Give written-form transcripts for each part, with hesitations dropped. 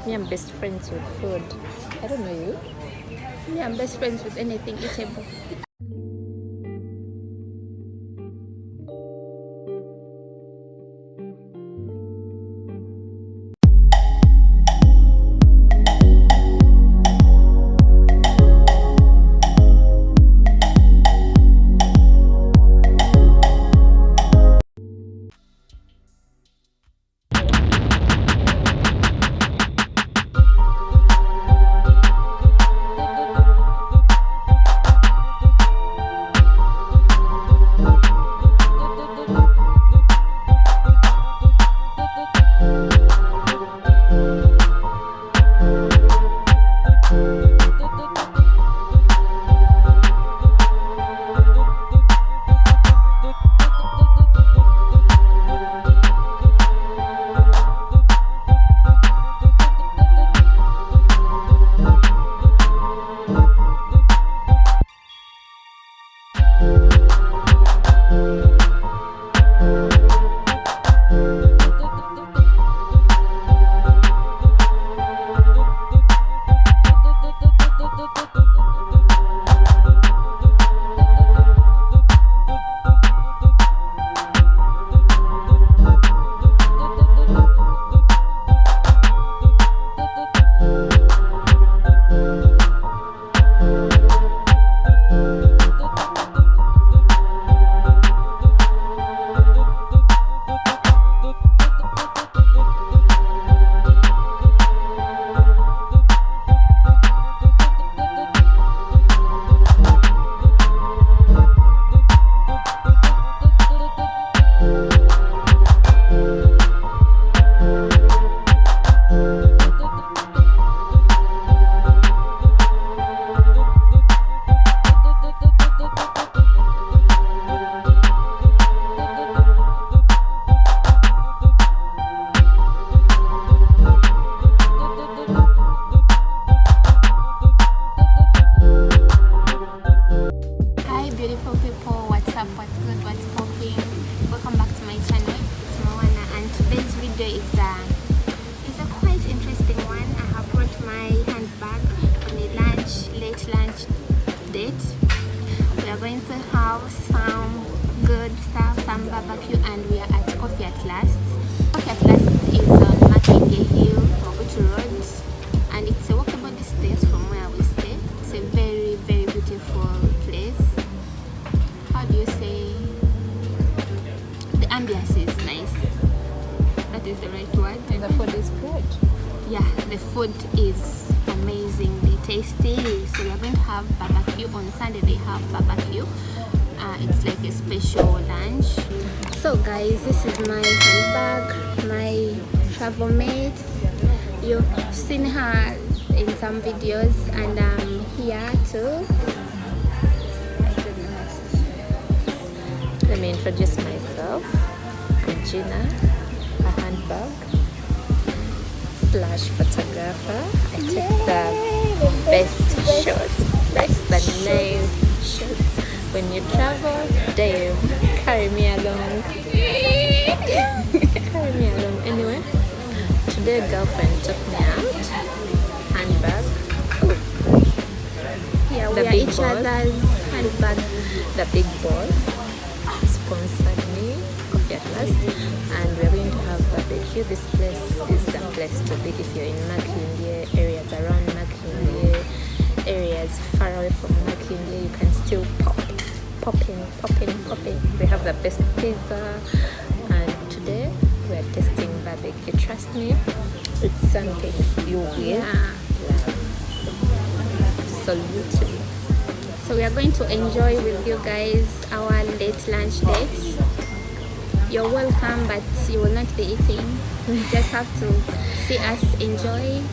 Me, I'm best friends with food. I don't know you. Me, I'm best friends with anything eatable. It's a quite interesting one. I have brought my handbag on a late lunch date. We are going to have some good stuff, some barbecue, and we are at Coffee at Last. Coffee at Last is on Makindye Hill, Mobutu Road, and it's a walkable distance from where we stay. It's a very, very beautiful place. How do you say? The ambience is nice. That is the right word. And the food is good. Yeah, the food is amazingly tasty. So we are going to have barbecue on Sunday. They have barbecue. It's like a special lunch. So guys, this is my handbag, my travel mate. You've seen her in some videos, and I'm here too. Let me introduce myself. I'm Gina, a handbag / photographer. I take the best shots, like the nice shots. When you travel, Dave, carry me along. Carry me along. Anyway, today girlfriend took me out. Handbag. Yeah, we The are big each boss. other's handbag. The big boss sponsored me Coffee at Last, and we're going to have barbecue. This place is the place to be if you're in Makindye, areas around Makindye, areas far away from Makindye. You can still pop in. We have the best pizza, and today we're testing barbecue. Trust me, it's something you will Yeah. absolutely. So we are going to enjoy with you guys our late lunch dates. You're welcome, but you will not be eating. You just have to see us enjoy.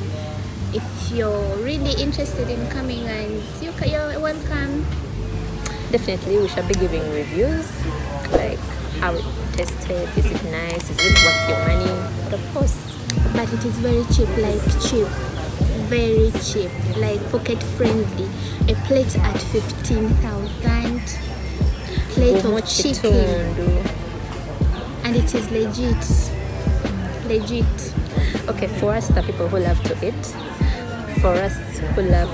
If you're really interested in coming, and you're welcome. Definitely, we shall be giving reviews, like how it tasted, is it nice, is it worth your money, but of course. But it is very cheap, very cheap, like pocket friendly. A plate at 15,000, plate of chicken, and it is legit. legit. Okay, for us, the people who love to eat, for us who love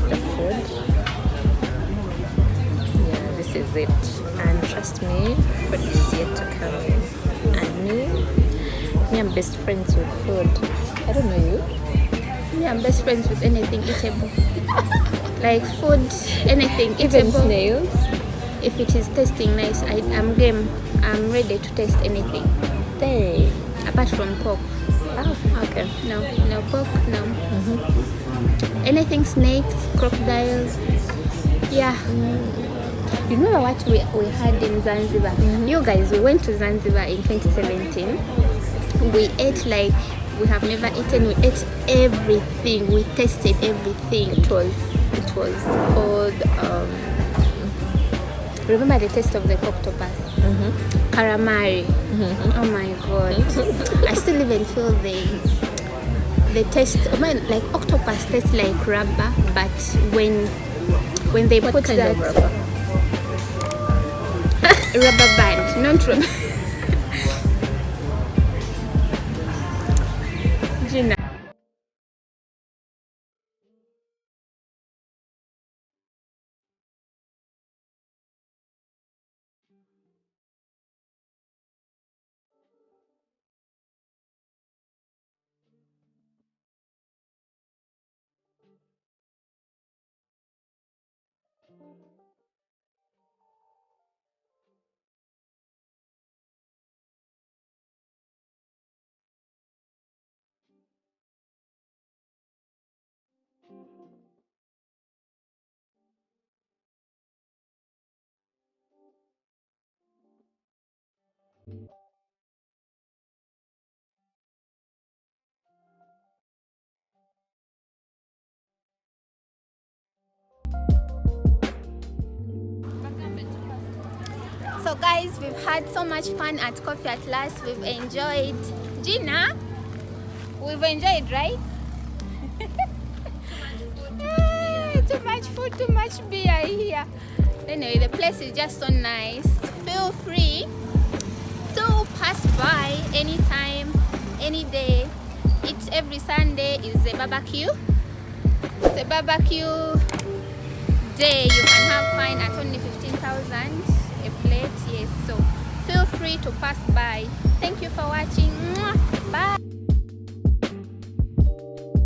the food, yeah, this is it. And trust me, food is yet to come in. And me, I'm best friends with food. I don't know you. Me, I'm best friends with anything eatable. Like food, anything Even eatable. snails. If it is tasting nice, I'm game. I'm ready to taste anything. They. Apart from pork. Oh, okay. No pork, no. Anything snakes, crocodiles. Yeah. You know what we had in Zanzibar? You guys, we went to Zanzibar in 2017. We ate like we have never eaten. We ate everything. We tasted everything. It was called Remember the taste of the octopus? Calamari. Oh my god. I still even feel the taste. I mean, like octopus tastes like rubber, but when they what put kind that of rubber? rubber band, not rubber. Gina. So guys, we've had so much fun at Coffee at Last. We've enjoyed. Gina, we've enjoyed, right? Too much food, too much beer here. Anyway, the place is just so nice. Feel free to pass by anytime, any day. It's every Sunday is a barbecue. It's a barbecue day. You can have fun at only 15,000 a plate. Yes, so feel free to pass by. Thank you for watching. Bye.